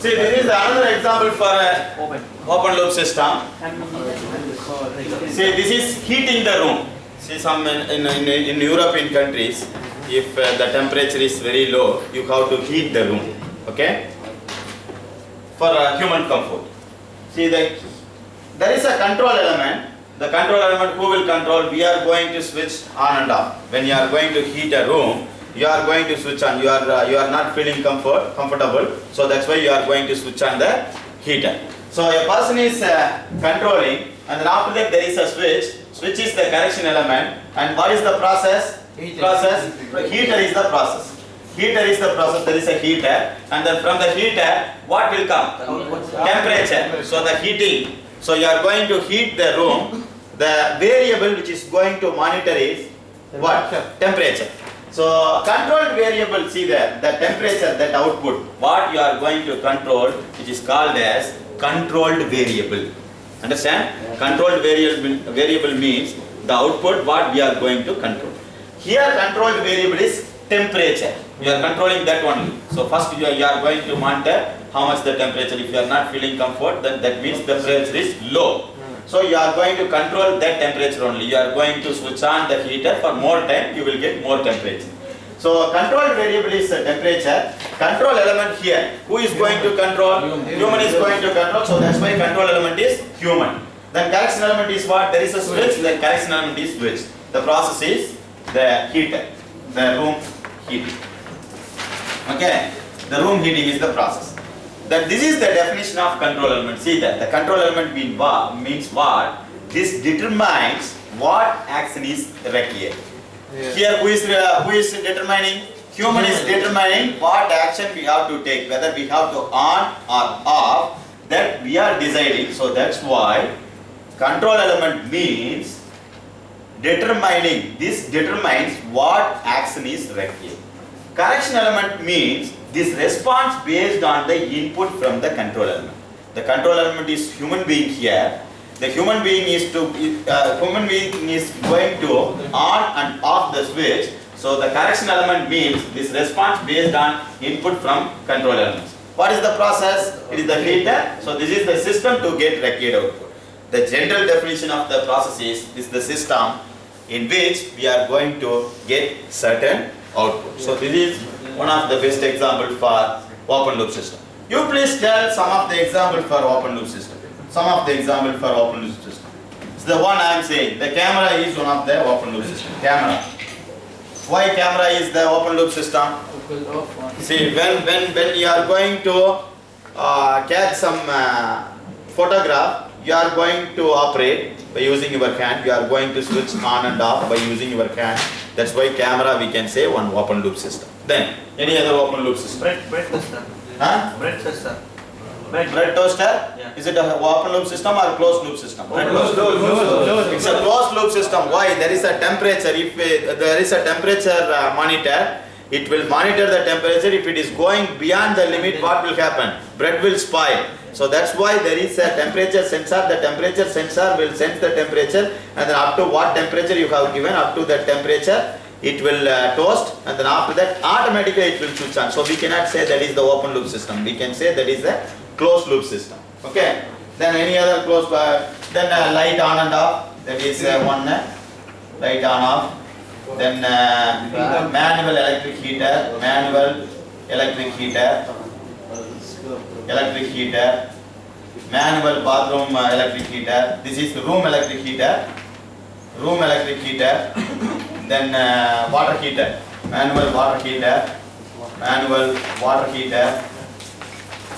See, this is another example for a open loop system. See, this is heating the room. See, some in European countries, if the temperature is very low, you have to heat the room, okay, for human comfort. See, there is a control element. The control element, who will control? We are going to switch on and off. When you are going to heat a room, you are going to switch on. You are not feeling comfortable, so that's why you are going to switch on the heater. So a person is controlling, and then after that there is a switch. Switch is the correction element, and what is the process? Heater is the process. Heater is the process. There is a heater, and then from the heater, what will come? Temperature. So the heating. So you are going to heat the room. The variable which is going to monitor is what? Temperature. So controlled variable, see there, the temperature, that output, what you are going to control, which is called as controlled variable. Understand? Controlled variable means the output what we are going to control. Here controlled variable is temperature. You are controlling that only. So first you are going to monitor how much the temperature. If you are not feeling comfort, then that means the temperature is low. So you are going to control that temperature only. You are going to switch on the heater for more time, you will get more temperature. So controlled variable is temperature. Control element here, who is going to control? Human is going to control. So that's why control element is human. Then correction element is what? There is a switch. Then correction element is switch. The process is the heater, the room heating. Okay, the room heating is the process. That this is the definition of control element. See that the control element means what? This determines what action is required. Here who is determining? Human is determining what action we have to take, whether we have to on or off, that we are deciding. So that's why control element means determining. This determines what action is required. Correction element means this response based on the input from the control element. The control element is human being here. The human being is going to on and off the switch. So the correction element means this response based on input from control elements. What is the process? It is the heater. So this is the system to get required output. The general definition of the process is the system in which we are going to get certain output. So this is one of the best example for open loop system. You please tell some of the example for open loop system. Some of the example for open loop system. It's the one I am saying. The camera is one of the open loop system. Camera. Why camera is the open loop system? See, when you are going to catch some photograph, you are going to operate by using your hand. You are going to switch on and off by using your hand. That's why camera we can say one open loop system. Then any other open loop system? Bread toaster. Huh? Bread toaster. Bread toaster? Yeah. Is it an open loop system or closed loop system? It's a closed loop system. Why? There is a temperature. If there is a temperature monitor, it will monitor the temperature. If it is going beyond the limit, what will happen? Bread will spoil. So that's why there is a temperature sensor. The temperature sensor will sense the temperature, and then up to what temperature you have given, up to that temperature, it will toast, and then after that automatically it will switch on. So we cannot say that is the open loop system. We can say that is the closed loop system. Okay. Then any other closed, then light on and off. That is one light on off. Then manual electric heater, manual electric heater, manual bathroom electric heater. This is the room electric heater, then water heater, manual water heater,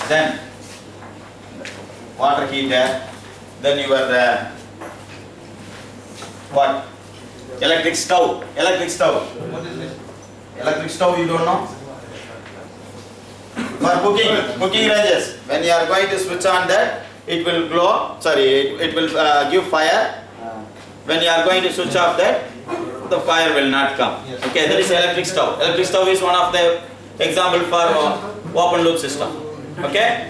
then water heater, then your what? Electric stove. What is this? Electric stove, you don't know? For cooking ranges. When you are going to switch on that, it will glow. It will give fire. When you are going to switch off that, the fire will not come. Okay, that is electric stove. Electric stove is one of the example for open loop system. Okay.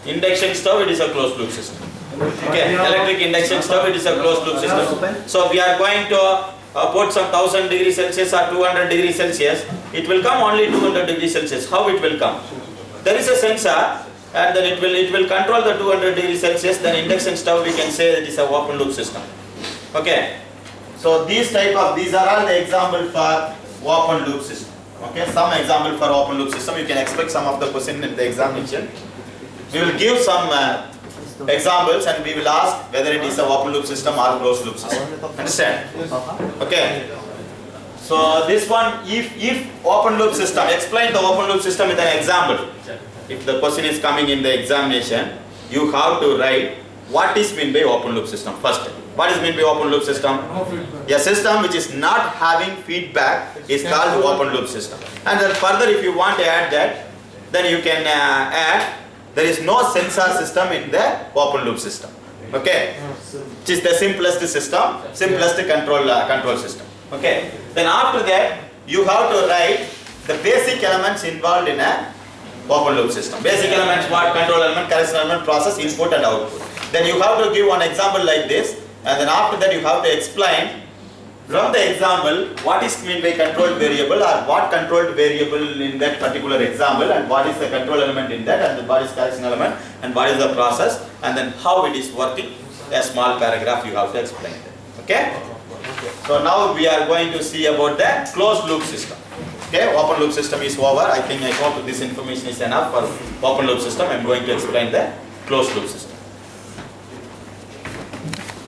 Induction stove, it is a closed loop system. Okay, electric induction stove, it is a closed loop system. So we are going to put some 1000 degrees Celsius or 200 degrees Celsius. It will come only 200 degrees Celsius. How it will come? there is a sensor, and then it will control the 200 degrees Celsius. Then induction stove, we can say it is a open loop system. Okay. So these are all the example for open loop system. Okay, some example for open loop system. You can expect some of the question in the examination. We will give some examples and we will ask whether it is a open loop system or closed loop system. Understand? Okay. So this one, if open loop system, explain the open loop system with an example. If the question is coming in the examination, you have to write what is meant by open loop system first. What is meant by open loop system? A system which is not having feedback is called open loop system. And then further, if you want to add that, then you can add there is no sensor system in the open loop system. Okay, which is the simplest system, simplest control system. Okay. Then after that, you have to write the basic elements involved in a open loop system. Basic elements: what? Control element, correction element, process, input and output. Then you have to give one example like this. And then after that you have to explain from the example what is meant by controlled variable or what controlled variable in that particular example and what is the control element in that and what is correction element and what is the process and then how it is working. A small paragraph you have to explain that. Okay? So now we are going to see about the closed loop system. Okay, open loop system is over. I hope this information is enough for open loop system. I am going to explain the closed loop system.